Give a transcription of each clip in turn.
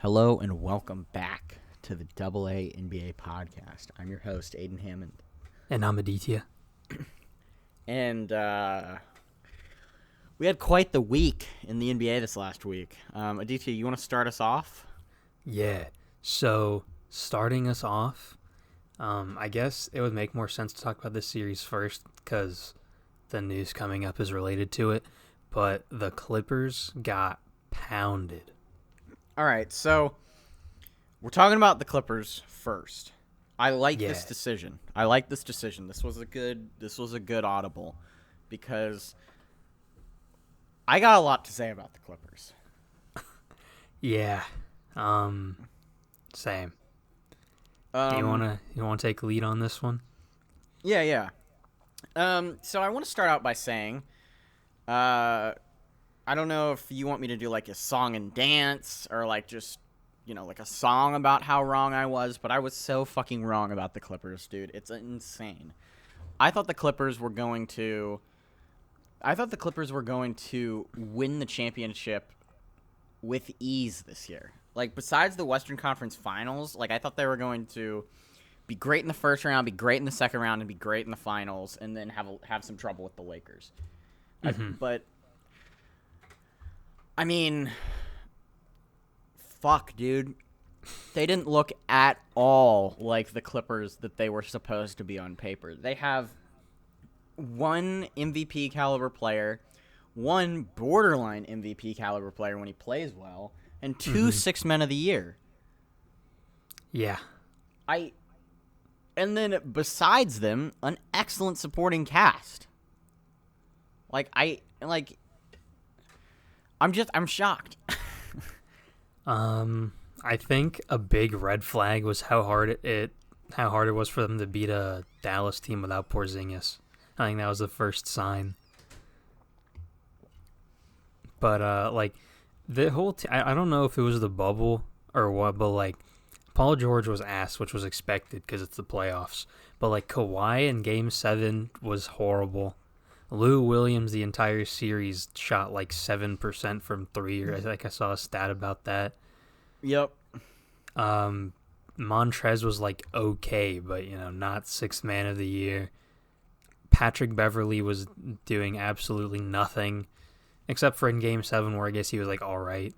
Hello and welcome back to the AA NBA podcast. I'm your host, Aiden Hammond. And I'm Aditya. And we had quite the week in the NBA this last week. Aditya, you want to start us off? Yeah. So, starting us off, I guess it would make more sense to talk about this series first because the news coming up is related to it. But the Clippers got pounded. All right, so we're talking about the Clippers first. I like this decision. This was a good audible because I got a lot to say about the Clippers. Yeah. Same. You wanna take lead on this one? Yeah. So I want to start out by saying, I don't know if you want me to do like a song and dance or like just, like a song about how wrong I was, but I was so fucking wrong about the Clippers, dude. It's insane. I thought the Clippers were going to win the championship with ease this year. Like, besides the Western Conference Finals, like, I thought they were going to be great in the first round, be great in the second round, and be great in the finals, and then have some trouble with the Lakers. But I mean, fuck, dude. They didn't look at all like the Clippers that they were supposed to be on paper. They have one MVP caliber player, one borderline MVP caliber player when he plays well, and two six men of the year. Yeah. And then besides them, an excellent supporting cast. I'm shocked. I think a big red flag was how hard it was for them to beat a Dallas team without Porzingis. I think that was the first sign. But the whole I don't know if it was the bubble or what, but Paul George was ass, which was expected because it's the playoffs. But Kawhi in Game 7 was horrible. Lou Williams the entire series shot 7% from three, or I saw a stat about that. Yep. Montrez was okay, but not sixth man of the year. Patrick Beverley was doing absolutely nothing, except for in Game 7 where I guess he was all right.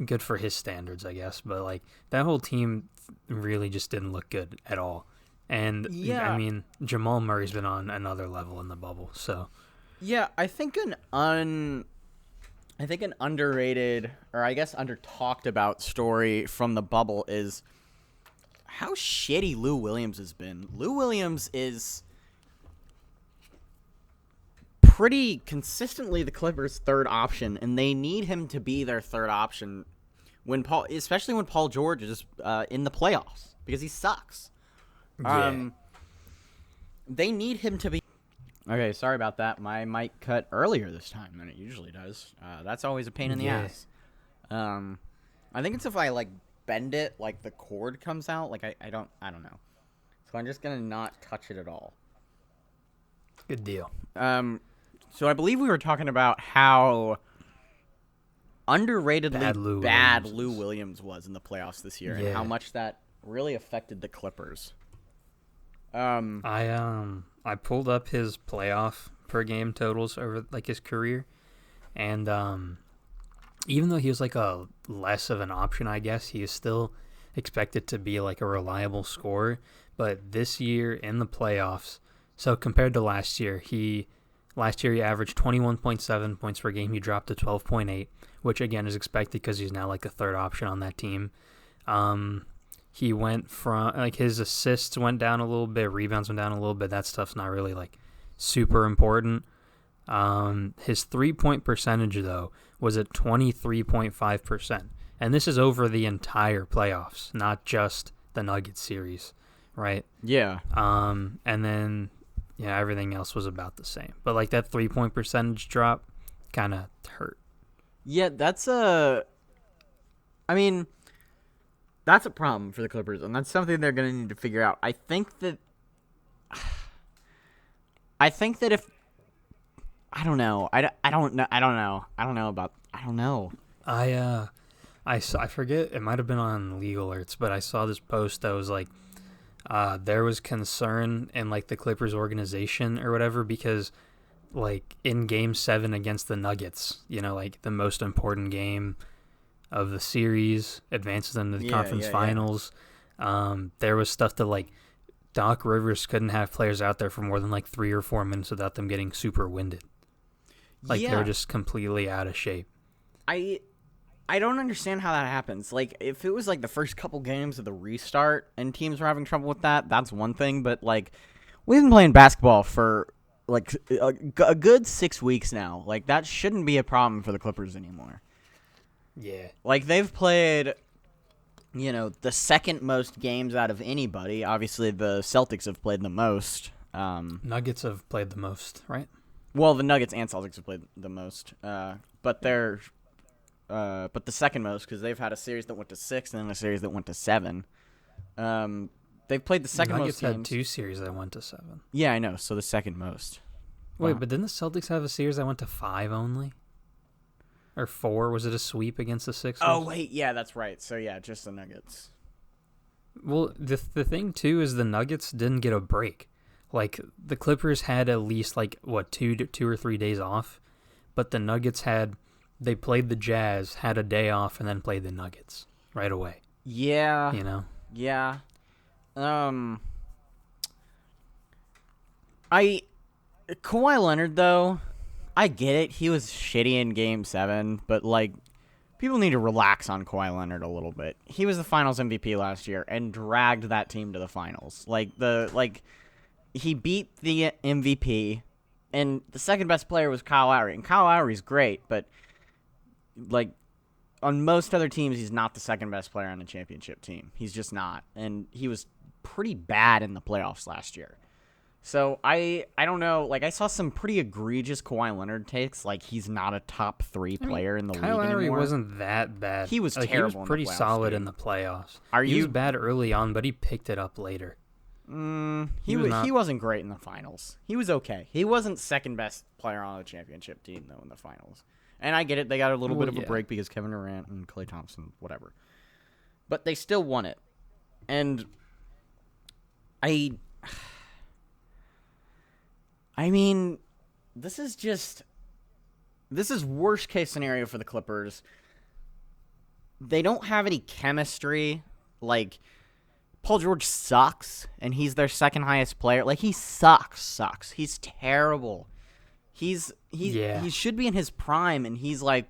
Good for his standards, I guess. But that whole team really just didn't look good at all. And yeah. I mean, Jamal Murray's been on another level in the bubble. So yeah, I think an underrated, or I guess under talked about story from the bubble is how shitty Lou Williams has been. Lou Williams is pretty consistently the Clippers' third option, and they need him to be their third option especially when Paul George is in the playoffs, because he sucks. yeah. They need him to be. Okay, sorry about that. My mic cut earlier this time than it usually does. That's always a pain in the ass. I think it's if I bend it, the cord comes out. I don't know. So I'm just gonna not touch it at all. Good deal. So I believe we were talking about how underratedly bad Lou Williams was in the playoffs this year, and how much that really affected the Clippers. I pulled up his playoff per game totals over his career, and even though he was a less of an option, I guess he is still expected to be a reliable scorer. But this year in the playoffs, so compared to last year, he averaged 21.7 points per game. He dropped to 12.8, which again is expected because he's now a third option on that team. He went from his assists went down a little bit, rebounds went down a little bit. That stuff's not really super important. His 3-point percentage though was at 23.5%, and this is over the entire playoffs, not just the Nuggets series, right? Yeah. And then everything else was about the same, but that 3-point percentage drop kind of hurt. Yeah, that's a problem for the Clippers, and that's something they're going to need to figure out. I think that if I don't know. I don't know. I forget, it might have been on Legal Alerts, but I saw this post that was like, there was concern in like the Clippers organization or whatever because like in Game 7 against the Nuggets, like the most important game of the series, advances them to the conference finals. There was stuff that like Doc Rivers couldn't have players out there for more than like 3 or 4 minutes without them getting super winded. Like they're just completely out of shape. I don't understand how that happens. Like, if it was, like, the first couple games of the restart and teams were having trouble with that, that's one thing. But, like, we've been playing basketball for, like, a good 6 weeks now. Like, that shouldn't be a problem for the Clippers anymore. Yeah. Like, they've played, the second most games out of anybody. Obviously, the Celtics have played the most. Nuggets have played the most, right? Well, the Nuggets and Celtics have played the most. But they're... but the second most, because they've had a series that went to 6 and then a series that went to 7. They've played the second Nuggets most games. had 2 series that went to 7. Yeah, I know. So the second most. Wait, but didn't the Celtics have a series that went to 5 only? Or 4? Was it a sweep against the Sixers? Oh, wait. Yeah, that's right. So, yeah, just the Nuggets. Well, the thing, too, is the Nuggets didn't get a break. Like, the Clippers had at least, like, 2 or 3 days off. But the Nuggets they played the Jazz, had a day off, and then played the Nuggets right away. Yeah. Yeah. Kawhi Leonard, though, I get it. He was shitty in Game 7, but, like, people need to relax on Kawhi Leonard a little bit. He was the Finals MVP last year and dragged that team to the Finals. He beat the MVP, and the second best player was Kyle Lowry. And Kyle Lowry's great, but like, on most other teams, he's not the second best player on the championship team. He's just not. And he was pretty bad in the playoffs last year. So, I don't know. Like, I saw some pretty egregious Kawhi Leonard takes. Like, he's not a top 3 player in the league anymore. Kyle Lowry wasn't that bad. He was terrible. He was pretty solid in the playoffs. He was bad early on, but he picked it up later. He wasn't great in the finals. He was okay. He wasn't second best player on the championship team, though, in the finals. And I get it. They got a little bit of a break because Kevin Durant and Klay Thompson, whatever. But they still won it. And I mean, this is worst case scenario for the Clippers. They don't have any chemistry. Like, Paul George sucks, and he's their second highest player. Like, he sucks. He's terrible. He should be in his prime, and he's like,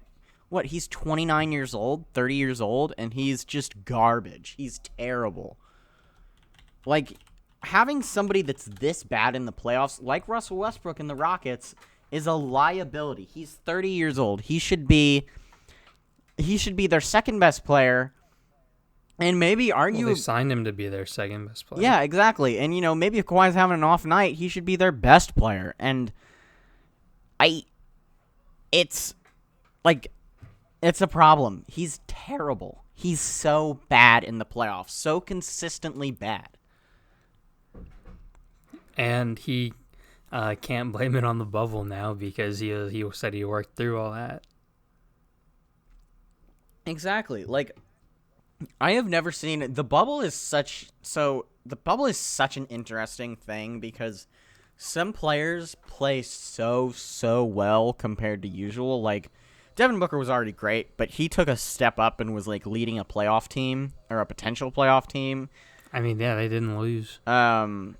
what, he's 29 years old, 30 years old, and he's just garbage. He's terrible. Like, having somebody that's this bad in the playoffs, like Russell Westbrook in the Rockets, is a liability. He's 30 years old. He should be their second best player, and maybe argue... Well, they signed him to be their second best player. Yeah, exactly. And, maybe if Kawhi's having an off night, he should be their best player. And it's a problem. He's terrible. He's so bad in the playoffs. So consistently bad. And he can't blame it on the bubble now because he said he worked through all that. Exactly. Like, I have never seen... The bubble is such an interesting thing because some players play so well compared to usual. Like, Devin Booker was already great, but he took a step up and was, like, leading a playoff team, or a potential playoff team. I mean, yeah, they didn't lose. And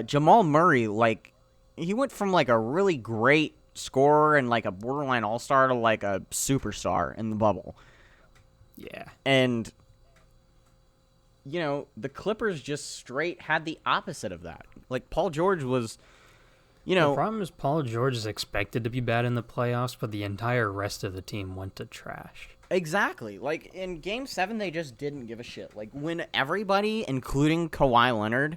Jamal Murray, like, he went from, like, a really great scorer and, like, a borderline all-star to, like, a superstar in the bubble. Yeah. And... the Clippers just straight had the opposite of that. Like, Paul George was, The problem is Paul George is expected to be bad in the playoffs, but the entire rest of the team went to trash. Exactly. Like, in Game 7, they just didn't give a shit. Like, when everybody, including Kawhi Leonard,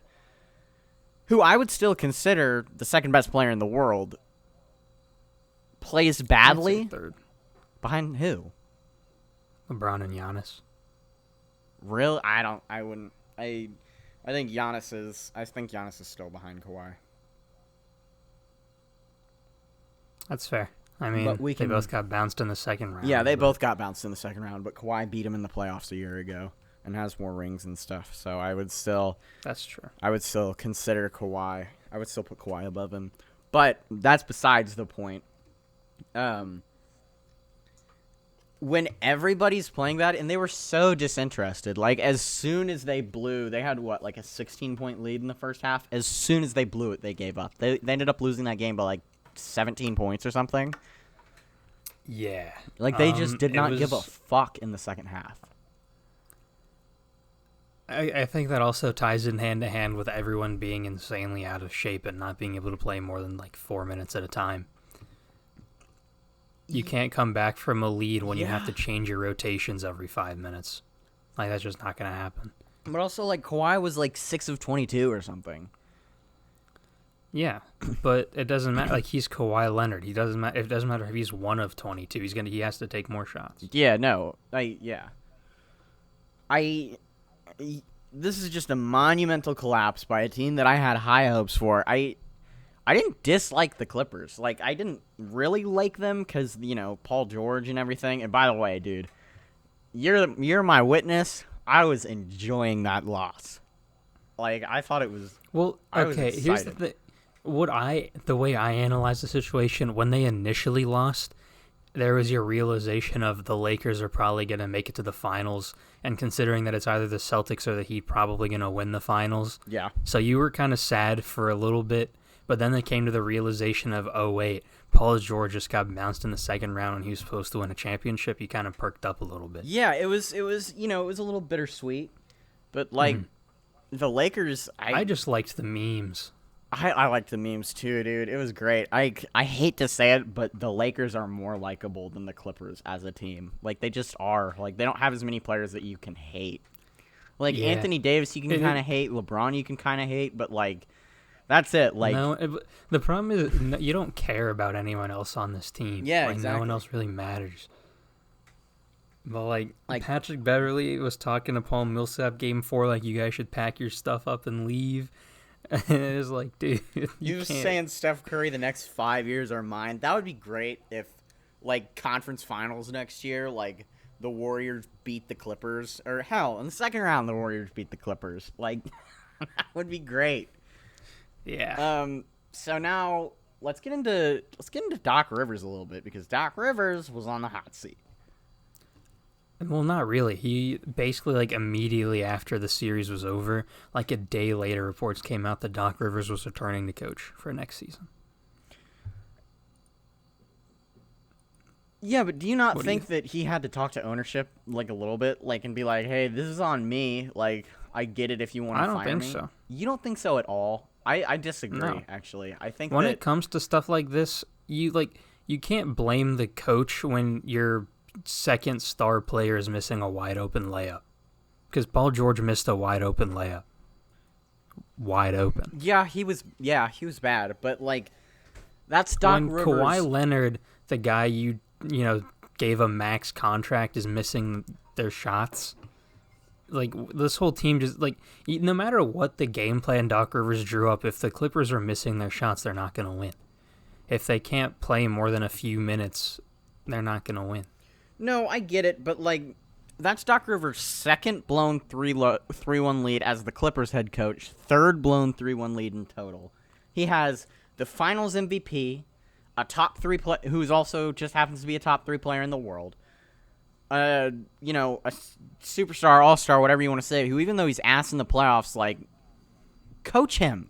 who I would still consider the second best player in the world, plays badly... Third. Behind who? LeBron and Giannis. Really? I think Giannis is still behind Kawhi. That's fair. I mean, they both got bounced in the second round. Yeah, they both got bounced in the second round, but Kawhi beat him in the playoffs a year ago and has more rings and stuff. So I would still... That's true. I would still consider Kawhi. I would still put Kawhi above him. But that's besides the point. When everybody's playing that, and they were so disinterested, like, as soon as they blew, they had, what, like a 16-point lead in the first half? As soon as they blew it, they gave up. They ended up losing that game by, like, 17 points or something. Yeah. Like, they just did not give a fuck in the second half. I think that also ties in hand-to-hand with everyone being insanely out of shape and not being able to play more than, like, 4 minutes at a time. You can't come back from a lead when you have to change your rotations every 5 minutes. Like, that's just not going to happen. But also, like, Kawhi was, like, 6 of 22 or something. Yeah, but it doesn't matter. Like, he's Kawhi Leonard. It doesn't matter if he's 1 of 22. He has to take more shots. Yeah, no. This is just a monumental collapse by a team that I had high hopes for. I didn't dislike the Clippers. Like, I didn't really like them because, you know, Paul George and everything. And by the way, dude, you're my witness. I was enjoying that loss. Like, I thought it was... Well, okay, here's the thing. The way I analyze the situation, when they initially lost, there was your realization of the Lakers are probably going to make it to the finals, and considering that it's either the Celtics or the Heat probably going to win the finals. Yeah. So you were kind of sad for a little bit, but then they came to the realization of, oh, wait, Paul George just got bounced in the second round and he was supposed to win a championship. You kind of perked up a little bit. Yeah, it was you know, it was a little bittersweet. But, like, the Lakers... I just liked the memes. I liked the memes too, dude. It was great. I hate to say it, but the Lakers are more likable than the Clippers as a team. Like, they just are. Like, they don't have as many players that you can hate. Like, Anthony Davis, you can kind of hate. LeBron, you can kind of hate. But, like, that's it. Like, no, the problem is you don't care about anyone else on this team. Yeah, like, exactly. No one else really matters. But, like Patrick Beverley was talking to Paul Millsap Game 4, like, you guys should pack your stuff up and leave. And it was like, dude, you saying Steph Curry the next 5 years are mine. That would be great if, like, conference finals next year, like, the Warriors beat the Clippers. Or, hell, in the second round, the Warriors beat the Clippers. Like, that would be great. Yeah. So now, let's get into Doc Rivers a little bit, because Doc Rivers was on the hot seat. Well, not really. He basically, like, immediately after the series was over, like a day later, reports came out that Doc Rivers was returning to coach for next season. Yeah, but do you not think that he had to talk to ownership, like, a little bit, like, and be like, hey, this is on me, like, I get it if you want to fire me? I don't think so. You don't think so at all? I disagree, actually. I think when it comes to stuff like this, you can't blame the coach when your second star player is missing a wide open layup, because Paul George missed a wide open layup. Wide open. Yeah, he was bad, but, like, that's Doc Rivers. When Kawhi Leonard, the guy you gave a max contract, is missing their shots, like, this whole team just, like, no matter what the game plan Doc Rivers drew up, if the Clippers are missing their shots, they're not going to win. If they can't play more than a few minutes, they're not going to win. No, I get it, but, like, that's Doc Rivers' second blown 3-1 lead as the Clippers head coach, third blown 3-1 lead in total. He has the Finals MVP, a top 3 player who's also just happens to be a top 3 player in the world. A superstar, all-star, whatever you want to say, who, even though he's ass in the playoffs, like, coach him.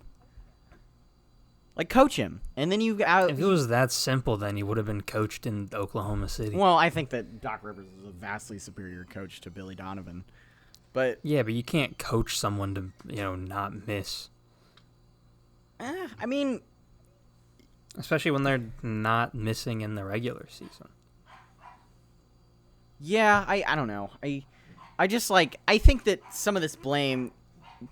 Like, coach him. And then you... if it was that simple, then he would have been coached in Oklahoma City. Well, I think that Doc Rivers is a vastly superior coach to Billy Donovan. But... yeah, but you can't coach someone to, not miss. I mean... especially when they're not missing in the regular season. Yeah, I don't know. I just, like... I think that some of this blame...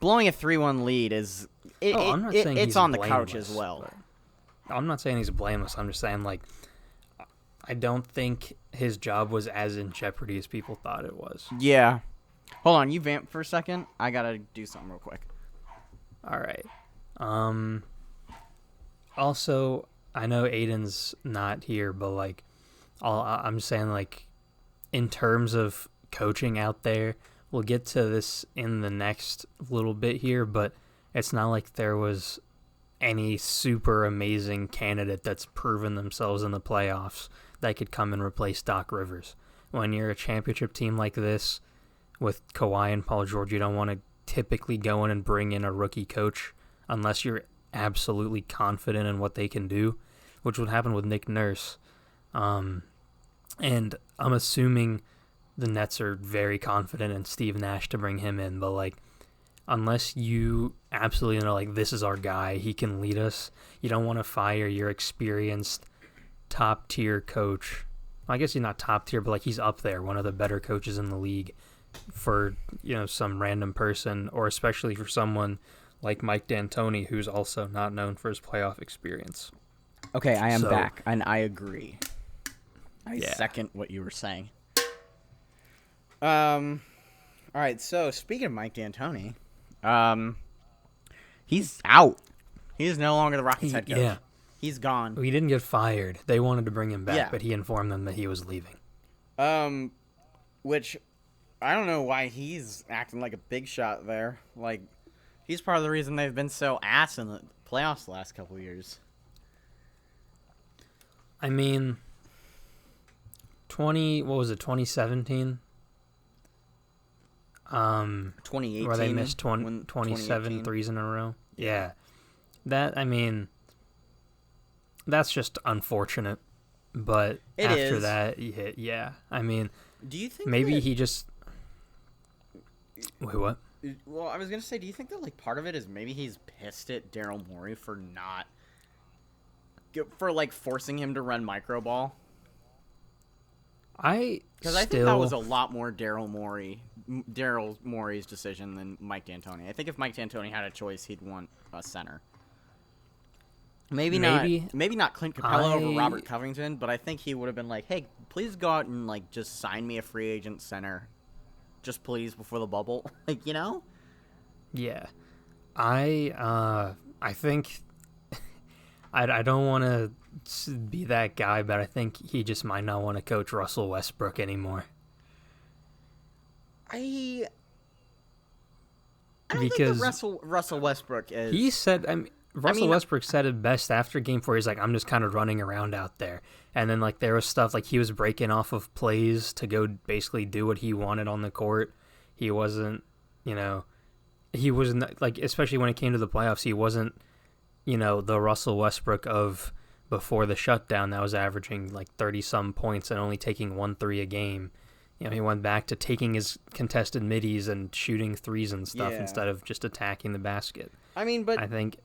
blowing a 3-1 lead is... I'm not saying it's he's on the blameless, couch as well. I'm not saying he's blameless. I'm just saying, like, I don't think his job was as in jeopardy as people thought it was. Yeah. Hold on, you vamp for a second? I gotta do something real quick. All right. Also, I know Aiden's not here, but like, I'm saying like, in terms of coaching out there, we'll get to this in the next little bit here, but it's not like there was any super amazing candidate that's proven themselves in the playoffs that could come and replace Doc Rivers. When you're a championship team like this with Kawhi and Paul George, you don't want to typically go in and bring in a rookie coach unless you're absolutely confident in what they can do, which would happen with Nick Nurse. And I'm assuming the Nets are very confident in Steve Nash to bring him in, but like, unless you absolutely know, like, this is our guy, he can lead us, you don't want to fire your experienced top-tier coach. I guess he's not top-tier, but, like, he's up there, one of the better coaches in the league, for, some random person, or especially for someone like Mike D'Antoni, who's also not known for his playoff experience. Okay, I am back, and I agree. I second what you were saying. All right, so speaking of Mike D'Antoni, he's out. He is no longer the Rockets head coach. Yeah. He's gone. He didn't get fired. They wanted to bring him back, but he informed them that he was leaving. Which I don't know why he's acting like a big shot there. Like, he's part of the reason they've been so ass in the playoffs the last couple of years. I mean, 2017? 2018. Where they missed 27 threes in a row. Yeah. That, I mean, that's just unfortunate. But after that, yeah. I mean, do you think maybe he just... Wait, what? Well, I was going to say, do you think that, like, part of it is maybe he's pissed at Daryl Morey for forcing him to run micro ball? Because I think that was a lot more Daryl Morey's decision than Mike D'Antoni. I think if Mike D'Antoni had a choice, he'd want a center. Maybe not Clint Capella over Robert Covington, but I think he would have been like, hey, please go out and, like, just sign me a free agent center. Just please, before the bubble. Like, Yeah. I think... I don't want to be that guy, but I think he just might not want to coach Russell Westbrook anymore. I don't think that Russell Westbrook is... He said... Westbrook said it best after Game 4. He's like, I'm just kind of running around out there. And then, like, there was stuff, like, he was breaking off of plays to go basically do what he wanted on the court. He wasn't, he wasn't, like, especially when it came to the playoffs, he wasn't, the Russell Westbrook of before the shutdown that was averaging, like, 30-some points and only taking 1 3 a game. He went back to taking his contested middies and shooting threes and stuff instead of just attacking the basket. I mean, but... I think...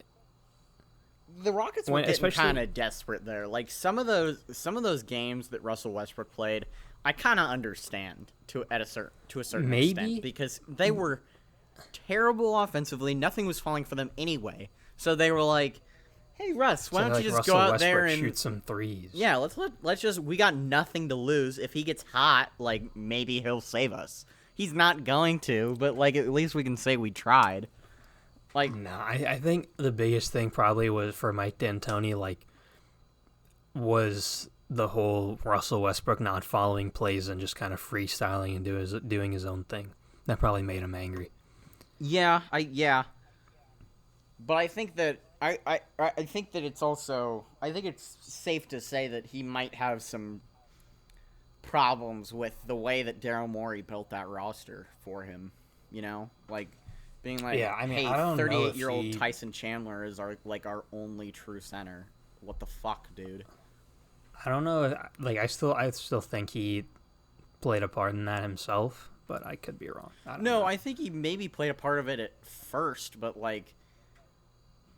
The Rockets were getting kind of desperate there. Like, some of those games that Russell Westbrook played, I kind of understand to a certain extent, because they were terrible offensively. Nothing was falling for them anyway. So they were like, "Hey Russ, why don't you just Russell go out Westbrook there and shoot some threes?" Yeah, let's just. We got nothing to lose. If he gets hot, like, maybe he'll save us. He's not going to, but, like, at least we can say we tried. Like, no, I think the biggest thing probably was for Mike D'Antoni, like, was the whole Russell Westbrook not following plays and just kind of freestyling and doing his own thing. That probably made him angry. Yeah. But I think that I think that it's also, I think it's safe to say that he might have some problems with the way that Daryl Morey built that roster for him. Like, being like, hey, 38-year-old Tyson Chandler is our only true center. What the fuck, dude? I don't know. Like, I still think he played a part in that himself, but I could be wrong. I don't know. I think he maybe played a part of it at first, but, like,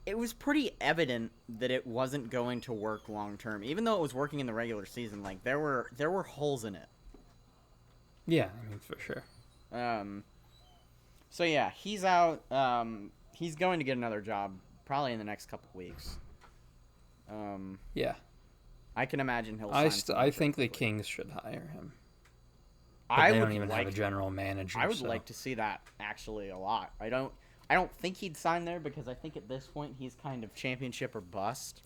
it was pretty evident that it wasn't going to work long term. Even though it was working in the regular season, like, there were holes in it. Yeah, I mean, for sure. So yeah, he's out. He's going to get another job probably in the next couple of weeks. Yeah. I can imagine he'll. I think the Kings should hire him. But they don't even have a general manager. I would like to see that actually a lot. I don't think he'd sign there because I think at this point he's kind of championship or bust.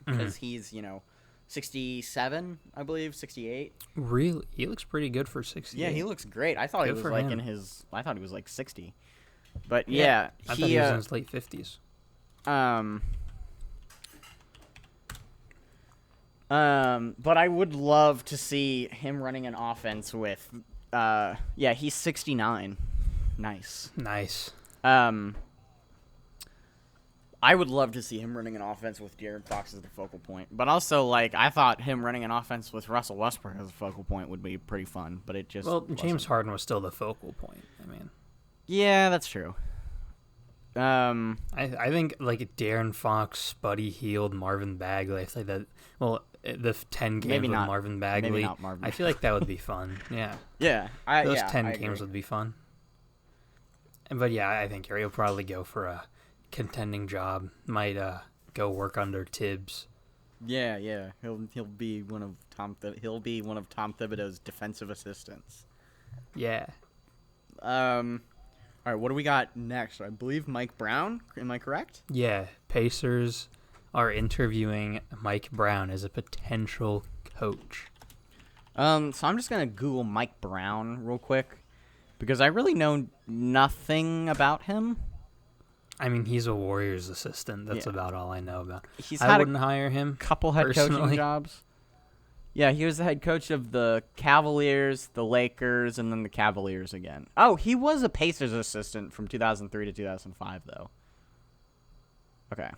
because he's 67, I believe, 68. Really, he looks pretty good for 68. Yeah, he looks great. I thought he Good was for him. I thought he was like 60. But yeah, I thought he was in his late 50s. But I would love to see him running an offense with, he's 69. Nice. I would love to see him running an offense with De'Aaron Fox as the focal point. But also, like, I thought him running an offense with Russell Westbrook as a focal point would be pretty fun. But it just James Harden was still the focal point. I mean, yeah, that's true. I think like De'Aaron Fox, Buddy Hield, Marvin Bagley. I think that the 10 games with Marvin Bagley. Maybe not Marvin. I feel like that would be fun. Yeah. Yeah. Those 10 games would be fun. But yeah, I think he'll probably go for a contending job. Might go work under Tibbs. Yeah. He'll be one of Tom Thibodeau's defensive assistants. Yeah. All right, what do we got next? I believe Mike Brown. Am I correct? Yeah, Pacers are interviewing Mike Brown as a potential coach. So I'm just gonna Google Mike Brown real quick because I really know nothing about him. I mean, he's a Warriors assistant. That's about all I know about. I wouldn't hire him. Couple head coaching jobs. Yeah, he was the head coach of the Cavaliers, the Lakers, and then the Cavaliers again. Oh, he was a Pacers assistant from 2003 to 2005, though. Okay.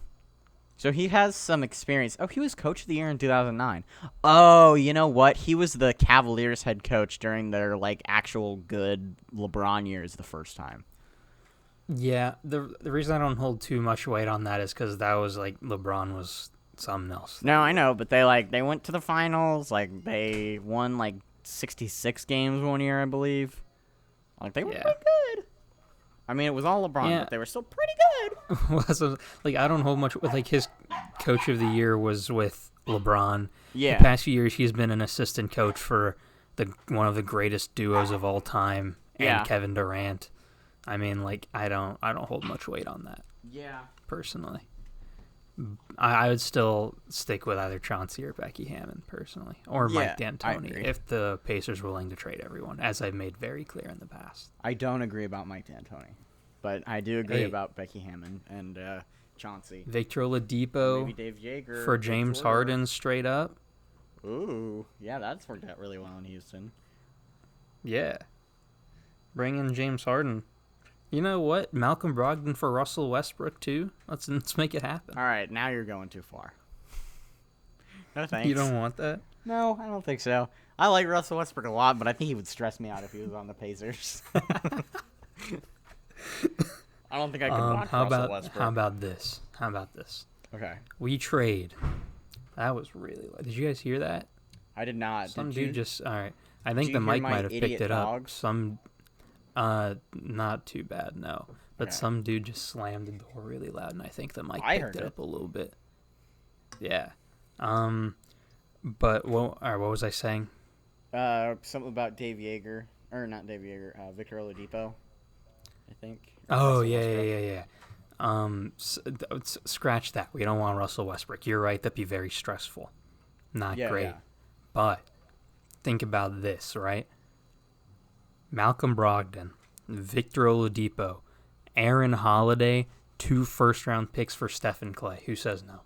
So he has some experience. Oh, he was coach of the year in 2009. Oh, you know what? He was the Cavaliers head coach during their, like, actual good LeBron years the first time. Yeah, the reason I don't hold too much weight on that is because that was, like, LeBron was something else. No, I know, but they went to the finals. Like, they won, like, 66 games one year, I believe. Like, they were pretty good. I mean, it was all LeBron, but they were still pretty good. So, like, I don't hold much with, like, his coach of the year was with LeBron. Yeah. The past few years, he's been an assistant coach for one of the greatest duos of all time, and Kevin Durant. I mean, like, I don't hold much weight on that. Yeah. Personally. I would still stick with either Chauncey or Becky Hammon, personally. Or Mike D'Antoni, if the Pacers are willing to trade everyone, as I've made very clear in the past. I don't agree about Mike D'Antoni, but I do agree about Becky Hammon and Chauncey. Victor Oladipo. Maybe Dave Joerger. For James Harden, straight up. Ooh, yeah, that's worked out really well in Houston. Yeah. Bring in James Harden. You know what? Malcolm Brogdon for Russell Westbrook, too? Let's make it happen. All right, now you're going too far. No thanks. You don't want that? No, I don't think so. I like Russell Westbrook a lot, but I think he would stress me out if he was on the Pacers. I don't think I could watch Russell Westbrook. How about this? Okay. We trade. That was really loud. Did you guys hear that? I did not. All right. I think the mic might have picked it up. Not too bad, no. But some dude just slammed the door really loud, and I think the mic picked it up a little bit. Yeah. But what was I saying? Something about Dave Joerger, or not Dave Joerger, Victor Oladipo, I think. Oh, yeah. Scratch that. We don't want Russell Westbrook. You're right. That'd be very stressful. Not great. Yeah. But think about this, right? Malcolm Brogdon, Victor Oladipo, Aaron Holiday, 2 first-round picks for Stephen Clay. Who says no?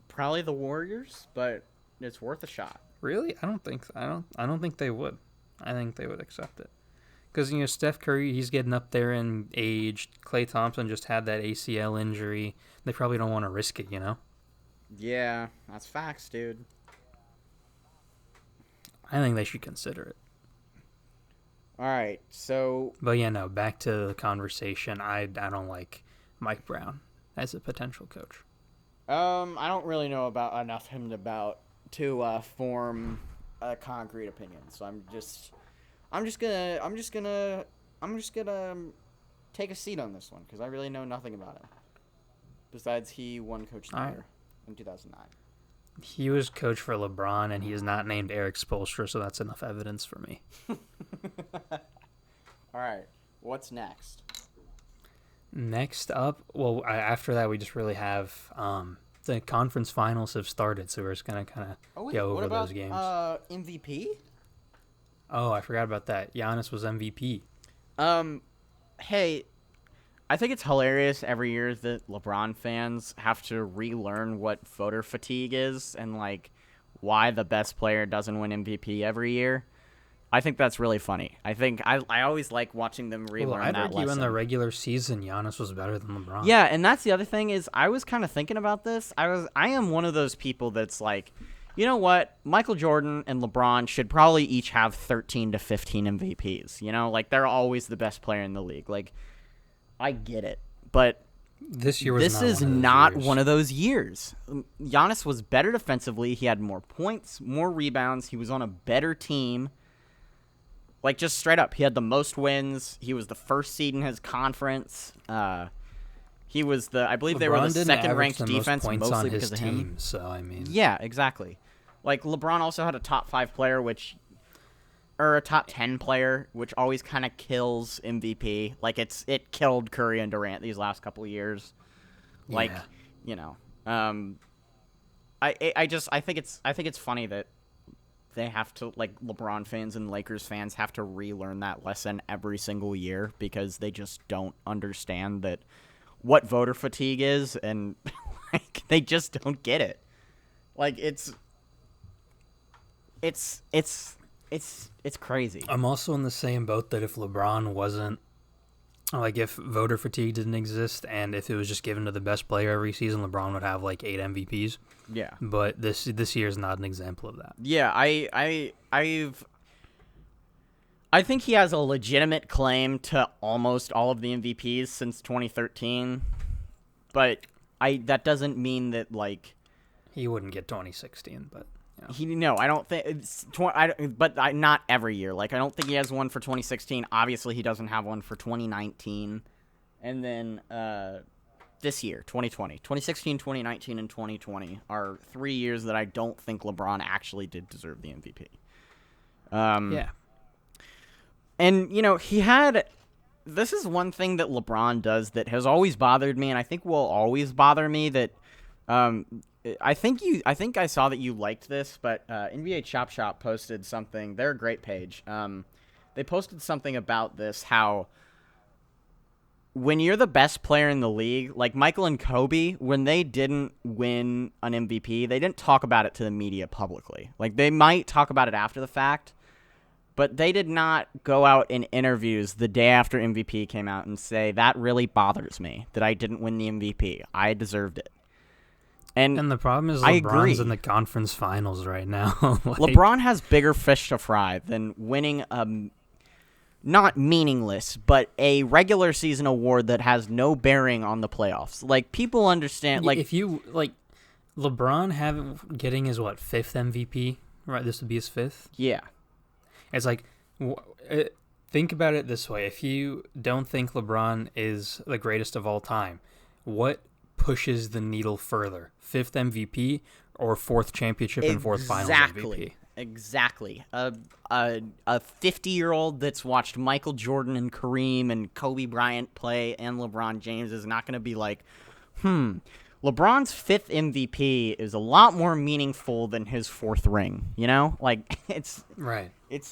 Probably the Warriors, but it's worth a shot. Really? I don't think they would. I think they would accept it. Because, Steph Curry, he's getting up there in age. Klay Thompson just had that ACL injury. They probably don't want to risk it, Yeah, that's facts, dude. I think they should consider it. All right, so... But yeah, no, back to the conversation. I don't like Mike Brown as a potential coach. I don't really know enough to form a concrete opinion. So I'm just gonna take a seat on this one because I really know nothing about him. Besides, he won Coach of the Year in 2009. He was coach for LeBron, and he is not named Eric Spoelstra, so that's enough evidence for me. All right, what's next? Next up, after that, we just really have the conference finals have started, so we're just gonna kind of go over those games. MVP? Oh, I forgot about that. Giannis was MVP. Hey, I think it's hilarious every year that LeBron fans have to relearn what voter fatigue is and, like, why the best player doesn't win MVP every year. I think that's really funny. I think I always like watching them relearn I'd that argue lesson. in the regular season, Giannis was better than LeBron. Yeah, and that's the other thing is I was kind of thinking about this. I am one of those people that's like, you know what? Michael Jordan and LeBron should probably each have 13 to 15 MVPs. You know, like they're always the best player in the league. Like, I get it, but this year was this is not one of those years. Giannis was better defensively. He had more points, more rebounds. He was on a better team. Like, just straight up, he had the most wins. He was the first seed in his conference. He was I believe LeBron they were the second-ranked most defense, points mostly on his because of team, him. So, I mean. Yeah, exactly. Like, LeBron also had a top 5 player, or a top 10 player, which always kind of kills MVP. Like, it killed Curry and Durant these last couple of years. Like, Yeah. you know, I think it's funny that they have to, like, LeBron fans and Lakers fans have to relearn that lesson every single year because they just don't understand that what voter fatigue is, and like they just don't get it. Like it's crazy. I'm also in the same boat that if LeBron wasn't, like, if voter fatigue didn't exist and if it was just given to the best player every season, LeBron would have like 8 MVPs. Yeah. But this year is not an example of that. Yeah, I think he has a legitimate claim to almost all of the MVPs since 2013, but that doesn't mean that, like, He wouldn't get 2016, but I don't think not every year. Like, I don't think he has one for 2016. Obviously, he doesn't have one for 2019, and then this year, 2020, 2016, 2019, and 2020 are 3 years that I don't think LeBron actually did deserve the MVP. yeah. And, you know, this is one thing that LeBron does that has always bothered me, and I think will always bother me, that I think I saw that you liked this, but NBA Chop Shop posted something. They're a great page. They posted something about this, how when you're the best player in the league, like Michael and Kobe, when they didn't win an MVP, they didn't talk about it to the media publicly. Like, they might talk about it after the fact, but they did not go out in interviews the day after MVP came out and say, that really bothers me that I didn't win the MVP. I deserved it. And the problem is I agree. LeBron's in the conference finals right now. LeBron has bigger fish to fry than winning not meaningless, but a regular season award that has no bearing on the playoffs. Like, people understand, like, if you, like, LeBron getting his, 5th MVP, right? This would be his 5th? Yeah. It's like, think about it this way. If you don't think LeBron is the greatest of all time, what pushes the needle further? 5th MVP or 4th championship and 4th finals MVP? Exactly. A 50-year-old that's watched Michael Jordan and Kareem and Kobe Bryant play and LeBron James is not going to be like, LeBron's 5th MVP is a lot more meaningful than his 4th ring, you know? Like, it's... Right. It's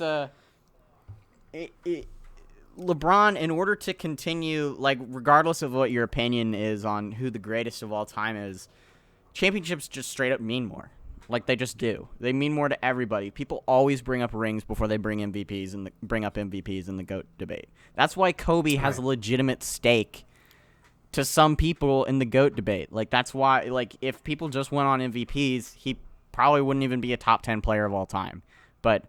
LeBron, in order to continue, like, regardless of what your opinion is on who the greatest of all time is, championships just straight up mean more. Like, they just do. They mean more to everybody. People always bring up rings before they bring MVPs and bring up MVPs in the GOAT debate. That's why Kobe has a legitimate stake to some people in the GOAT debate. Like, that's why, like, if people just went on MVPs, he probably wouldn't even be a top 10 player of all time. But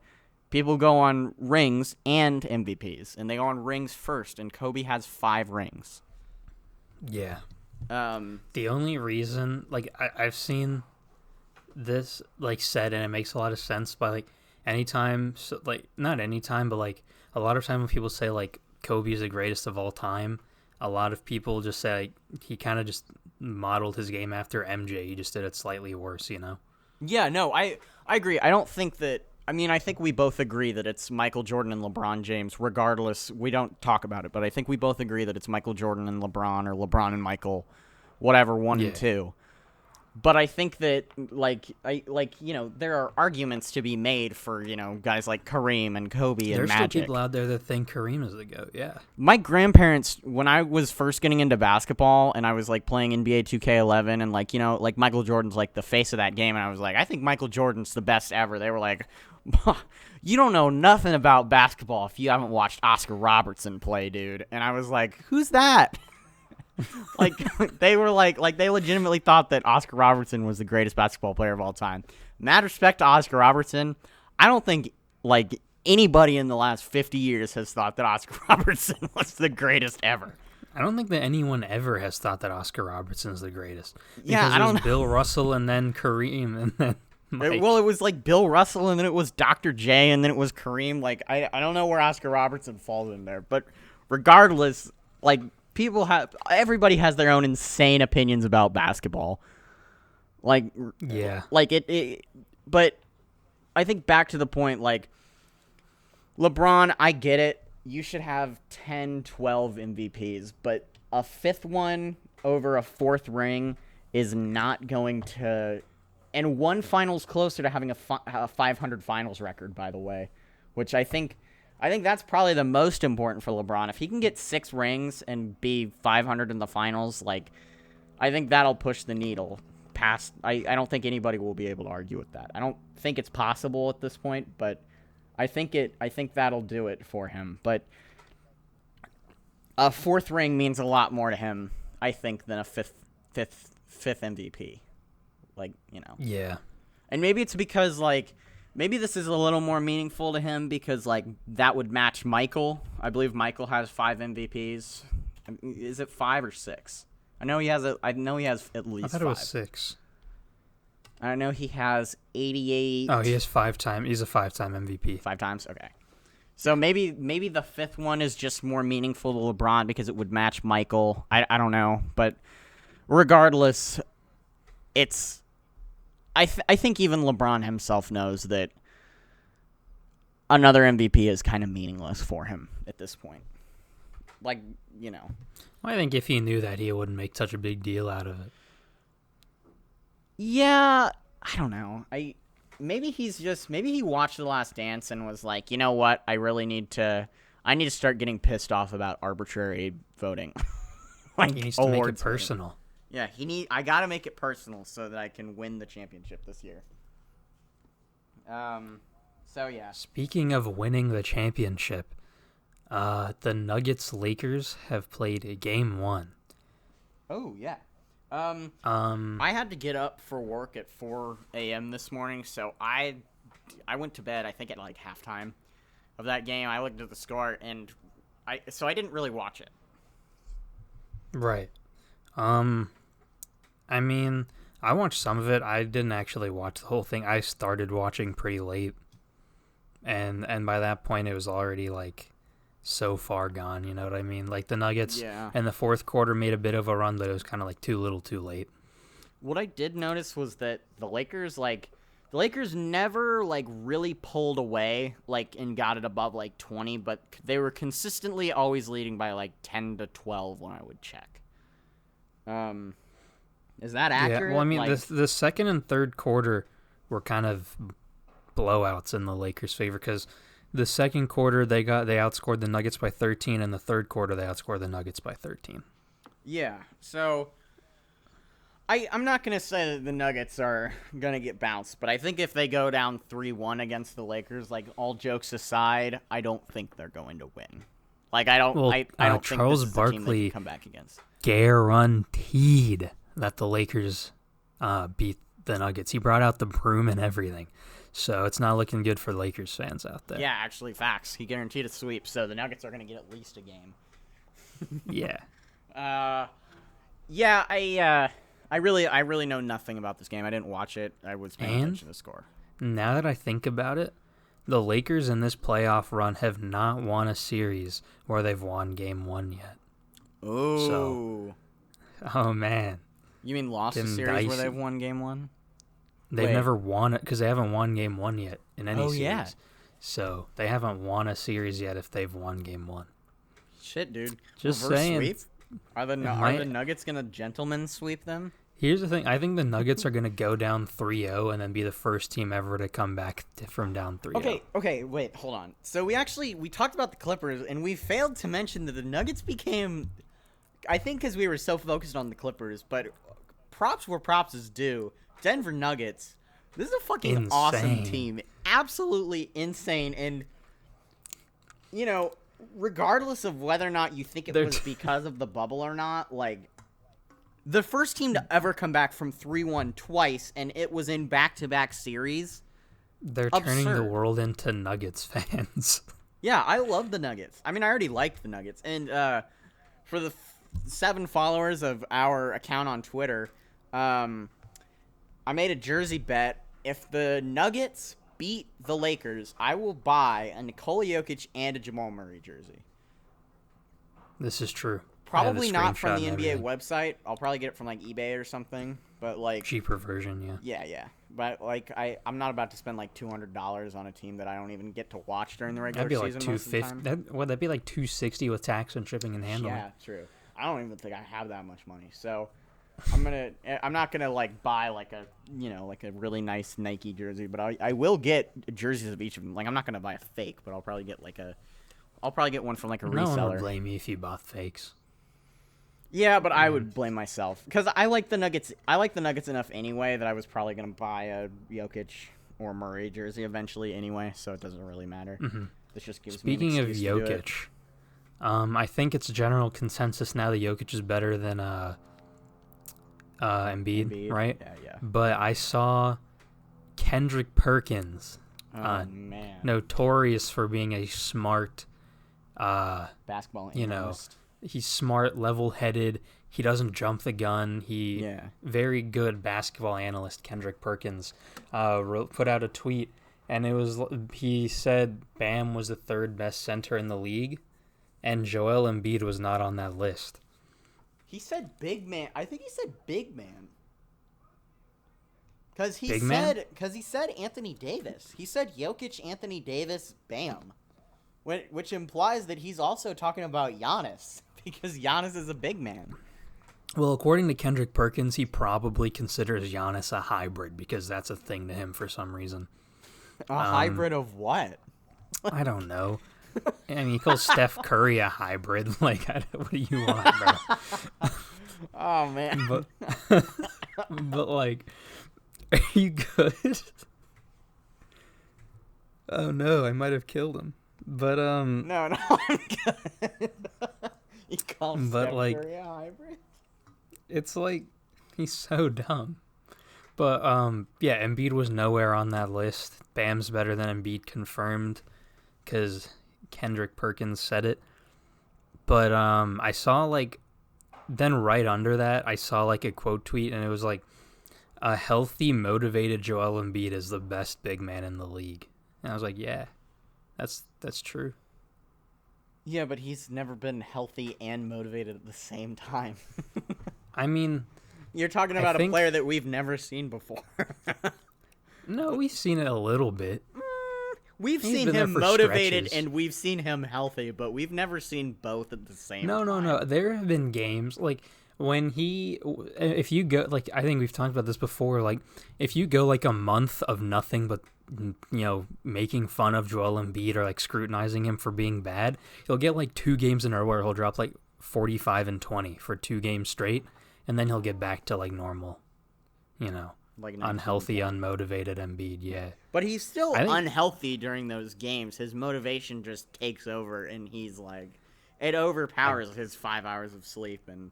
people go on rings and MVPs, and they go on rings first, and Kobe has 5 rings. Yeah. The only reason, like, I've seen this, like, said, and it makes a lot of sense, by, like, anytime, so, like, not anytime, but, like, a lot of time when people say, like, Kobe is the greatest of all time, a lot of people just say, like, he kind of just modeled his game after MJ. He just did it slightly worse, you know? Yeah, no, I agree. I don't think that... I mean, I think we both agree that it's Michael Jordan and LeBron James, regardless. We don't talk about it, but I think we both agree that it's Michael Jordan and LeBron, or LeBron and Michael, whatever, 1 and 2. But I think that, there are arguments to be made for, guys like Kareem and Kobe and There's Magic. still people out there that think Kareem is the GOAT, yeah. My grandparents, when I was first getting into basketball and I was, playing NBA 2K11 and, Michael Jordan's, the face of that game, and I was like, I think Michael Jordan's the best ever. They were like, you don't know nothing about basketball if you haven't watched Oscar Robertson play, dude. And I was like, who's that? They were they legitimately thought that Oscar Robertson was the greatest basketball player of all time. Mad respect to Oscar Robertson. I don't think anybody in the last 50 years has thought that Oscar Robertson was the greatest ever. I don't think that anyone ever has thought that Oscar Robertson is the greatest. Because Yeah, I don't know. Bill Russell and then Kareem and then Mike. It was Bill Russell and then it was Dr. J and then it was Kareem. I don't know where Oscar Robertson falls in there, but regardless, everybody has their own insane opinions about basketball. Yeah. But I think back to the point, LeBron, I get it. You should have 10, 12 MVPs, but a fifth one over a fourth ring is not going to... And one final's closer to having a 500 finals record, by the way, which I think that's probably the most important for LeBron. If he can get 6 rings and be 500 in the finals, I think that'll push the needle past. I don't think anybody will be able to argue with that. I don't think it's possible at this point, but I think that'll do it for him. But a fourth ring means a lot more to him, I think, than a fifth MVP. Yeah. And maybe it's because, maybe this is a little more meaningful to him because, that would match Michael. I believe Michael has 5 MVPs. Is it 5 or 6? I know he has at least 5. I thought it was 6. I know he has 88. Oh, he has 5 times. He's a 5-time MVP. 5 times? Okay. So maybe the fifth one is just more meaningful to LeBron because it would match Michael. I don't know. But regardless, it's... I think even LeBron himself knows that another MVP is kind of meaningless for him at this point. Well, I think if he knew that, he wouldn't make such a big deal out of it. Yeah, I don't know. Maybe he watched The Last Dance and was like, you know what? I need to start getting pissed off about arbitrary voting. He needs to make it personal. Yeah, I gotta make it personal so that I can win the championship this year. So yeah. Speaking of winning the championship, the Nuggets-Lakers have played a game 1. Oh yeah. I had to get up for work at 4 a.m. this morning, so I went to bed. I think at halftime of that game. I looked at the score and I didn't really watch it. Right. I mean, I watched some of it. I didn't actually watch the whole thing. I started watching pretty late, and by that point, it was already so far gone. You know what I mean? The Nuggets in the fourth quarter made a bit of a run, but it was kind of too little, too late. What I did notice was that the Lakers never really pulled away and got it above 20, but they were consistently always leading by 10 to 12 when I would check. Is that accurate? Yeah, well, I mean, the second and third quarter were kind of blowouts in the Lakers' favor because the second quarter they outscored the Nuggets by 13, and the third quarter they outscored the Nuggets by 13. Yeah, so I'm not going to say that the Nuggets are going to get bounced, but I think if they go down 3-1 against the Lakers, all jokes aside, I don't think they're going to win. I don't Charles think this is a team they can come back against. Guaranteed that the Lakers beat the Nuggets. He brought out the broom and everything. So it's not looking good for Lakers fans out there. Yeah, actually, facts. He guaranteed a sweep, so the Nuggets are going to get at least a game. Yeah. I really know nothing about this game. I didn't watch it. I was paying attention to the score. Now that I think about it, the Lakers in this playoff run have not won a series where they've won game 1 yet. Oh. Oh, man. You mean lost a series where they've won game 1? They've never won it because they haven't won game 1 yet in any series. Oh, yeah. So they haven't won a series yet if they've won game 1. Shit, dude. Just Reverse saying. Sweep? Are the Nuggets going to gentleman sweep them? Here's the thing. I think the Nuggets are going to go down 3-0 and then be the first team ever to come back from down 3-0. Okay, wait, hold on. So we talked about the Clippers, and we failed to mention that the Nuggets became, I think because we were so focused on the Clippers, but props where props is due. Denver Nuggets, this is a fucking awesome team. Absolutely insane. And, you know, regardless of whether or not you think it was because of the bubble or not, like, the first team to ever come back from 3-1 twice, and it was in back-to-back series. They're turning the world into Nuggets fans. Yeah, I love the Nuggets. I mean, I already liked the Nuggets. And for the 7 followers of our account on Twitter, I made a jersey bet. If the Nuggets beat the Lakers, I will buy a Nikola Jokic and a Jamal Murray jersey. This is true. Probably not from the NBA website. I'll probably get it from like eBay or something. But like cheaper version, yeah. Yeah. But like I'm not about to spend like $200 on a team that I don't even get to watch during the regular season. That'd be like $250. That'd be like $260 with tax and shipping and handling. Yeah, true. I don't even think I have that much money. So I'm not gonna like buy like a really nice Nike jersey, but I will get jerseys of each of them. Like I'm not gonna buy a fake, but I'll probably get one from like a reseller. No one would blame me if you bought fakes. Yeah, but I would blame myself because I like the Nuggets. I like the Nuggets enough anyway that I was probably gonna buy a Jokic or Murray jersey eventually anyway, so it doesn't really matter. Mm-hmm. This just gives Speaking me an of excuse to do it. Jokic, I think it's a general consensus now that Jokic is better than Embiid, right? Yeah. But I saw Kendrick Perkins, man, notorious for being a smart, basketball analyst. He's smart, level-headed. He doesn't jump the gun. Very good basketball analyst, Kendrick Perkins, put out a tweet, and he said Bam was the 3rd best center in the league, and Joel Embiid was not on that list. He said big man. I think he said big man. Because he said Anthony Davis. He said Jokic, Anthony Davis, Bam. Which implies that he's also talking about Giannis. Because Giannis is a big man. Well, according to Kendrick Perkins, he probably considers Giannis a hybrid because that's a thing to him for some reason. A hybrid of what? I don't know. I mean, he calls Steph Curry a hybrid. Like, what do you want, bro? Oh, man. But like, are you good? Oh, no, I might have killed him. But, No, I'm good. He calls Steph Curry a hybrid? It's like, he's so dumb. But, yeah, Embiid was nowhere on that list. Bam's better than Embiid, confirmed, because Kendrick Perkins said it. But, I saw, like, then right under that, I saw, like, a quote tweet, and it was like, a healthy, motivated Joel Embiid is the best big man in the league. And I was like, yeah, that's true. Yeah, but he's never been healthy and motivated at the same time. I mean, you're talking about a player that we've never seen before. No, we've seen it a little bit. We've seen him motivated and we've seen him healthy, but we've never seen both at the same time. No. There have been games like if you go, like, I think we've talked about this before, like, if you go like a month of nothing but, making fun of Joel Embiid or like scrutinizing him for being bad, he'll get like 2 games in a row where he'll drop like 45 and 20 for 2 games straight, and then he'll get back to like normal, like unhealthy, unmotivated Embiid, yeah. But he's still unhealthy during those games. His motivation just takes over, and he's like, it overpowers his 5 hours of sleep. And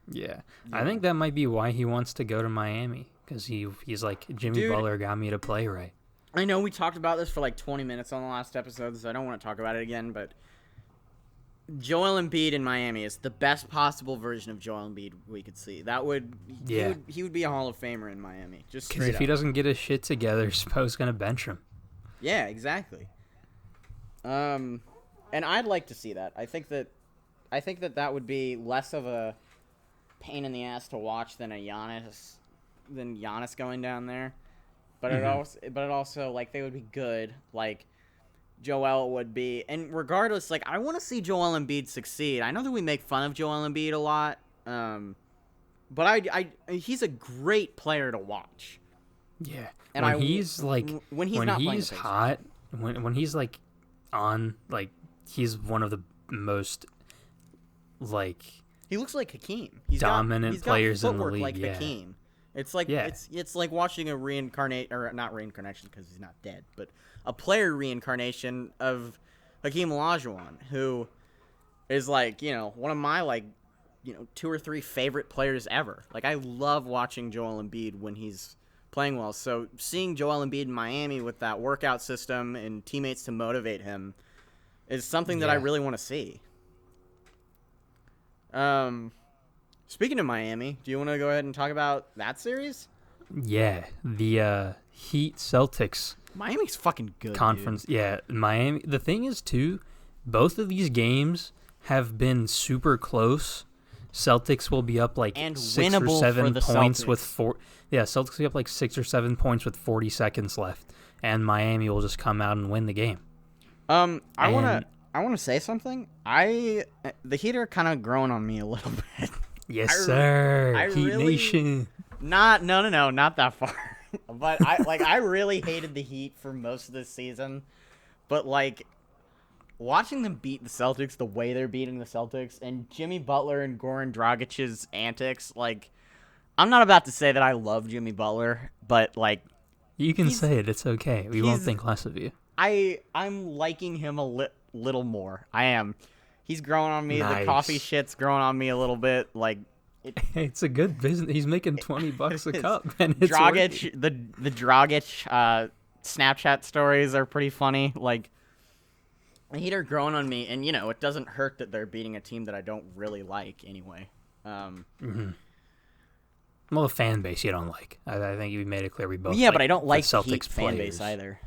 yeah, I think that might be why he wants to go to Miami, because he's like, Jimmy Butler got me to play right. I know we talked about this for like 20 minutes on the last episode, so I don't want to talk about it again, but Joel Embiid in Miami is the best possible version of Joel Embiid we could see. He would be a Hall of Famer in Miami. Just straight up. Because if he doesn't get his shit together, Spo's going to bench him. Yeah, exactly. And I'd like to see that. I think that would be less of a pain in the ass to watch than Giannis going down there. But it also like they would be good, like Joel would be. And regardless, like, I want to see Joel Embiid succeed. I know that we make fun of Joel Embiid a lot, but he's a great player to watch. Yeah, And when he's not playing he's hot, when he's like on, like he's one of the most like he looks like Hakeem. Dominant players in the league. Like Hakeem. It's like it's like watching a not reincarnation because he's not dead, but a player reincarnation of Hakeem Olajuwon, who is like, one of my 2 or 3 favorite players ever. Like, I love watching Joel Embiid when he's playing well. So seeing Joel Embiid in Miami with that workout system and teammates to motivate him is something that I really want to see. Speaking of Miami, do you want to go ahead and talk about that series? Yeah, the Heat Celtics. Miami's fucking good. Conference, dude. Yeah, Miami. The thing is, too, both of these games have been super close. Celtics will be up like and 6 or 7 points Celtics. with 4. Yeah, Celtics will be up like 6 or 7 points with 40 seconds left, and Miami will just come out and win the game. I want to say something. The Heat are kind of growing on me a little bit. Yes, sir. Heat really, Nation. No, not that far. But I really hated the Heat for most of this season. But watching them beat the Celtics the way they're beating the Celtics, and Jimmy Butler and Goran Dragic's antics, I'm not about to say that I love Jimmy Butler, but you can say it. It's okay. We won't think less of you. I'm liking him a little more. I am. He's growing on me. Nice. The coffee shit's growing on me a little bit. It's a good business. He's making $20 a cup, and it's Dragic. The Dragic Snapchat stories are pretty funny. The Heat are growing on me, and it doesn't hurt that they're beating a team that I don't really like anyway. Well, the fan base you don't like. I think you made it clear we both. Yeah, but I don't like the Celtics Heat fan base either.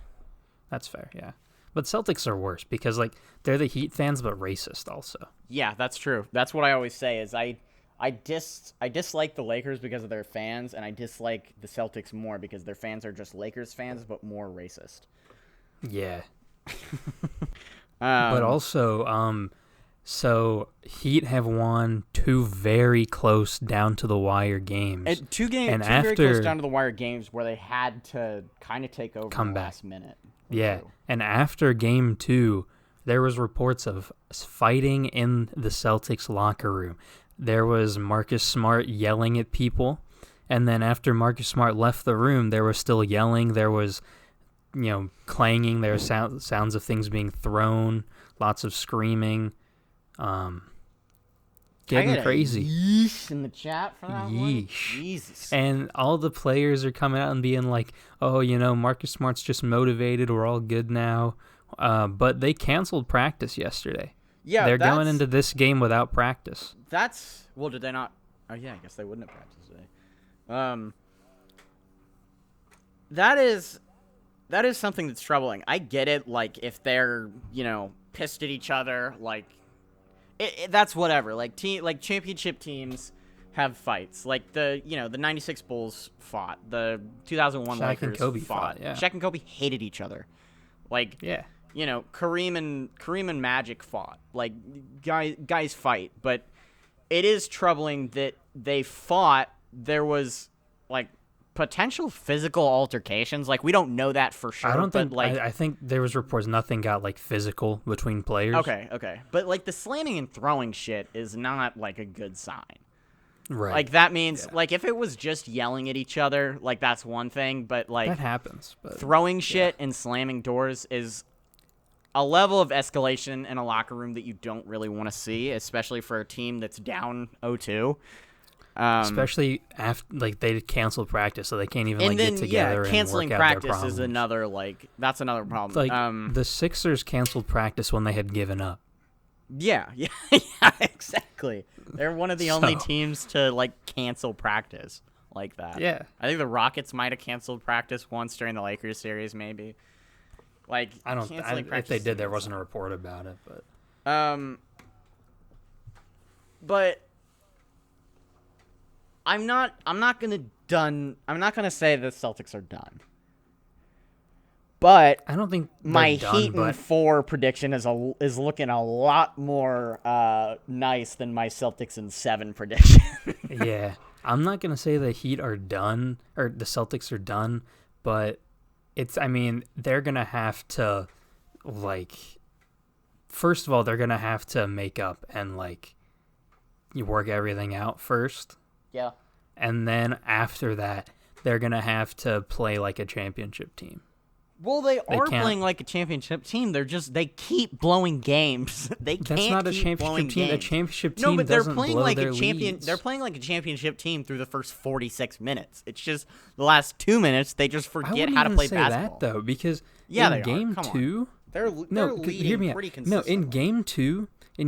That's fair, yeah. But Celtics are worse because they're the Heat fans, but racist also. Yeah, that's true. That's what I always say is I dislike the Lakers because of their fans, and I dislike the Celtics more because their fans are just Lakers fans but more racist. Yeah. But also, so Heat have won 2 very close down to the wire games. 2 very close down to the wire games where they had to kind of take over in the last minute. Yeah, and after game 2, there was reports of fighting in the Celtics locker room. There was Marcus Smart yelling at people, and then after Marcus Smart left the room, there was still yelling. There was, clanging. There were sounds of things being thrown, lots of screaming, getting crazy. Yeesh in the chat for that one. Yeesh. Jesus. And all the players are coming out and being like, "Oh, Marcus Smart's just motivated. We're all good now." But they canceled practice yesterday. Yeah, they're going into this game without practice. Did they not? Oh yeah, I guess they wouldn't have practiced today. That is something that's troubling. I get it. If they're pissed at each other, that's whatever. Championship teams have fights. The 96 Bulls fought. The 2001 Shaq Lakers and Kobe fought. yeah. Shaq and Kobe hated each other. Yeah. Kareem and Magic fought. Guys fight, but it is troubling that they fought. There was potential physical altercations. We don't know that for sure. I don't think. I think there was reports nothing got physical between players. Okay. But the slamming and throwing shit is not a good sign. Right. That means if it was just yelling at each other, that's one thing. But that happens. But, throwing shit and slamming doors is a level of escalation in a locker room that you don't really want to see, especially for a team that's down 0-2. Especially after they canceled practice, so they can't even get together and canceling work out their practice problems. is another that's another problem. The Sixers canceled practice when they had given up. Yeah, exactly. They're one of the only teams to cancel practice like that. Yeah, I think the Rockets might have canceled practice once during the Lakers series, maybe. I don't. If they did, there wasn't a report about it, but. But I'm not gonna say the Celtics are done. But I don't think my done, Heat in 4 prediction is looking a lot more nice than my Celtics in 7 prediction. Yeah. I'm not gonna say the Heat are done or the Celtics are done, but they're gonna have to like. First of all, they're gonna have to make up and like you work everything out first. Yeah. And then after that, they're gonna have to play like a championship team. Well, they are playing like a championship team. They keep blowing games. That's not a championship team. A championship team but they're doesn't playing blow like their a champion. leads. They're playing like a championship team through the first 46 minutes. It's just the last 2 minutes they just forget how to play basketball. I wouldn't say that though, because in game two, they're leading hear me pretty out. consistently. No, in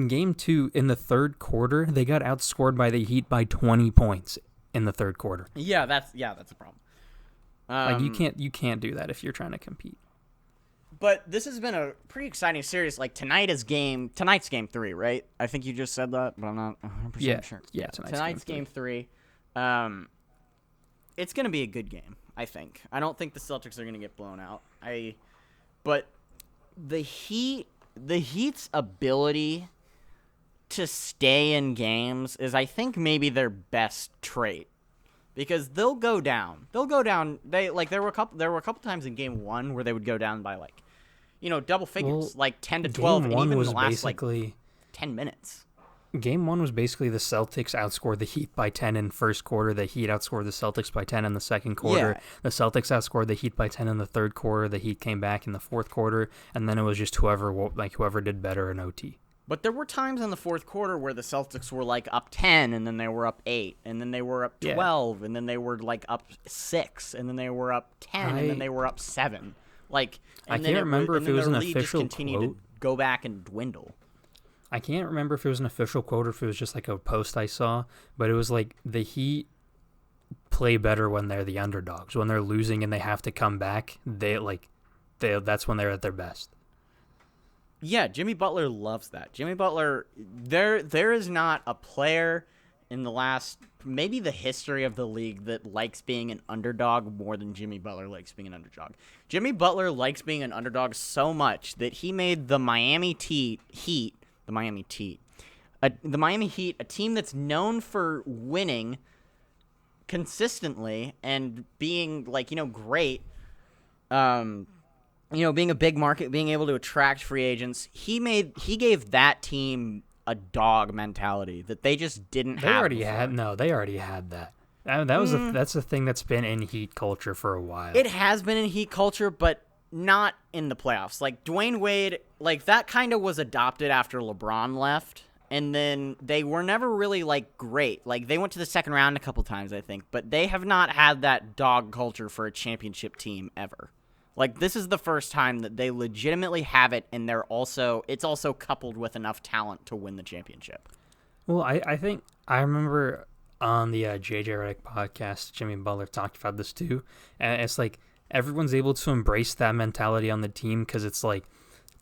game two, in the third quarter, they got outscored by the Heat by 20 points in the third quarter. Yeah, that's a problem. Like you can't do that if you're trying to compete. But this has been a pretty exciting series. Like tonight's game 3, right? I think you just said that, but I'm not 100% sure. Yeah, tonight's game 3. It's going to be a good game, I think. I don't think the Celtics are going to get blown out. But the Heat's ability to stay in games is, I think, maybe their best trait. Because they'll go down. There were a couple times in game 1 where they would go down by double figures, like 10 to 12, and even in the last 10 minutes. Game 1 was basically the Celtics outscored the Heat by 10 in first quarter. The Heat outscored the Celtics by 10 in the second quarter. Yeah. The Celtics outscored the Heat by 10 in the third quarter. The Heat came back in the fourth quarter, and then it was just whoever did better in OT. But there were times in the fourth quarter where the Celtics were up 10, and then they were up 8, and then they were up 12, and then they were up 6, and then they were up 10, and then they were up 7. I can't remember if it was an official quote. To go back and dwindle. I can't remember if it was an official quote or if it was just like a post I saw, but it was like the Heat play better when they're the underdogs. When they're losing and they have to come back, that's when they're at their best. Yeah, Jimmy Butler loves that. Jimmy Butler, there is not a player in maybe the history of the league that likes being an underdog more than Jimmy Butler likes being an underdog. Jimmy Butler likes being an underdog so much that he made the Miami Heat, a team that's known for winning consistently and being great, being a big market, being able to attract free agents. He gave that team a dog mentality that they just didn't have. They already had that. That's the thing that's been in Heat culture for a while. It has been in Heat culture, but not in the playoffs. Like Dwayne Wade, that kind of was adopted after LeBron left, and then they were never really great. They went to the second round a couple times, I think, but they have not had that dog culture for a championship team ever. This is the first time that they legitimately have it, and it's also coupled with enough talent to win the championship. Well, I think I remember on the JJ Redick podcast, Jimmy Butler talked about this too, and it's everyone's able to embrace that mentality on the team because it's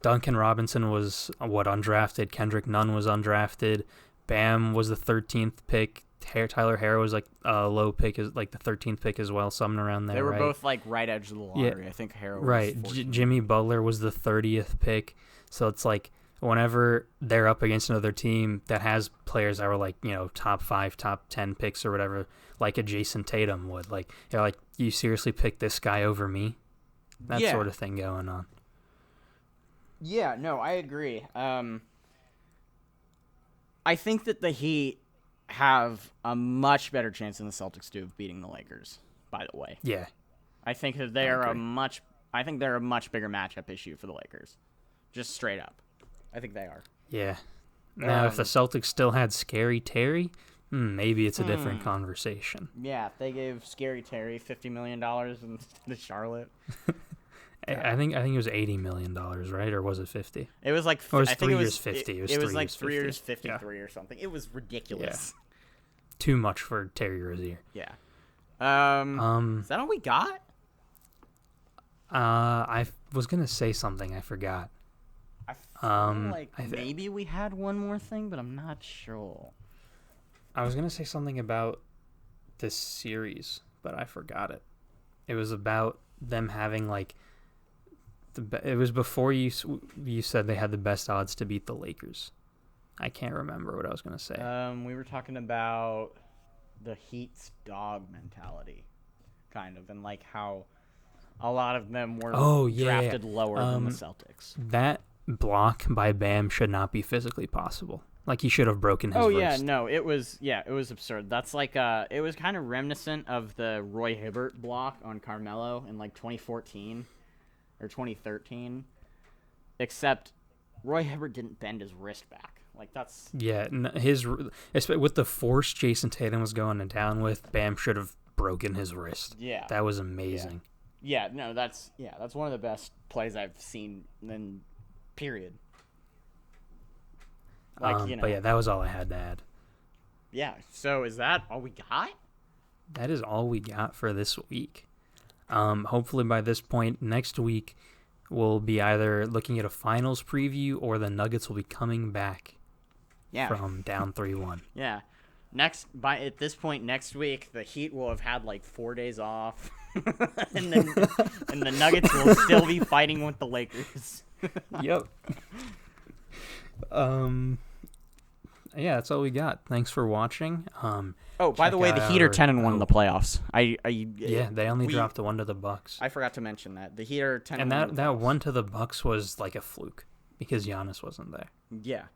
Duncan Robinson was undrafted, Kendrick Nunn was undrafted, Bam was the 13th pick. Tyler Herro was a low pick, is the 13th pick as well, something around there. They were right? both right edge of the lottery. Yeah. I think Herro was right. Jimmy Butler was the 30th pick, so it's whenever they're up against another team that has players that were top 5, top 10 picks or whatever, like a Jason Tatum would, you seriously picked this guy over me, that sort of thing going on. Yeah, no, I agree. I think that the Heat have a much better chance than the Celtics do of beating the Lakers, by the way. Yeah. I think that they're a much bigger matchup issue for the Lakers. Just straight up. I think they are. Yeah. Now, if the Celtics still had Scary Terry, maybe it's a different conversation. Yeah, if they gave Scary Terry $50 million instead of Charlotte. I think it was $80 million, right? Or was it 50? It was I think 3 years 50. It was 3 years 53 or something. It was ridiculous. Yeah. Too much for Terry Rozier. Yeah. Is that all we got? I was gonna say something. I forgot. I feel maybe we had one more thing, but I'm not sure. I was gonna say something about this series, but I forgot it. It was about them having it was before you said they had the best odds to beat the Lakers. I can't remember what I was going to say. We were talking about the Heat's dog mentality, kind of, and like how a lot of them were drafted lower than the Celtics. That block by Bam should not be physically possible. Like, he should have broken his wrist. Yeah, no, it was absurd. That's like it was kind of reminiscent of the Roy Hibbert block on Carmelo in like 2014 or 2013, except Roy Hibbert didn't bend his wrist back. Like, that's with the force Jason Tatum was going down with, Bam should have broken his wrist. Yeah, that was amazing. Yeah, no, that's one of the best plays I've seen in period. Like, But yeah, that was all I had to add. Yeah, so is that all we got? That is all we got for this week. Hopefully by this point next week, we'll be either looking at a finals preview or the Nuggets will be coming back from down 3-1. Yeah. At this point next week, the Heat will have had like 4 days off. and the Nuggets will still be fighting with the Lakers. Yep. Yeah, that's all we got. Thanks for watching. By the way, the Heat are 10-1 in the playoffs. They only dropped 1 to the Bucks. I forgot to mention that. The Heat are 10-1. And that 1 to the Bucks was like a fluke because Giannis wasn't there. Yeah.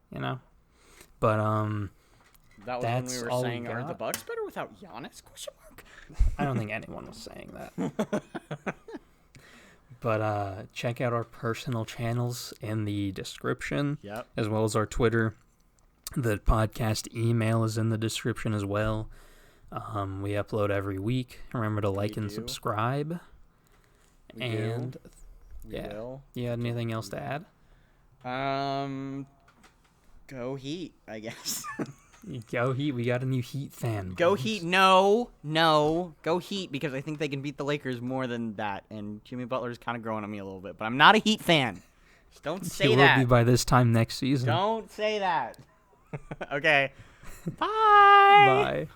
But that was that's when we were all saying, we are got. the Bucks better without Giannis? Question mark. I don't think anyone was saying that. But check out our personal channels in the description, as well as our Twitter. The podcast email is in the description as well. We upload every week. Remember to like and subscribe. And you had anything else to add? Go Heat, I guess. Go Heat. We got a new Heat fan. Go Heat. No. Go Heat, because I think they can beat the Lakers more than that. And Jimmy Butler's kind of growing on me a little bit. But I'm not a Heat fan. Just don't say that. He will be by this time next season. Don't say that. Okay. Bye. Bye.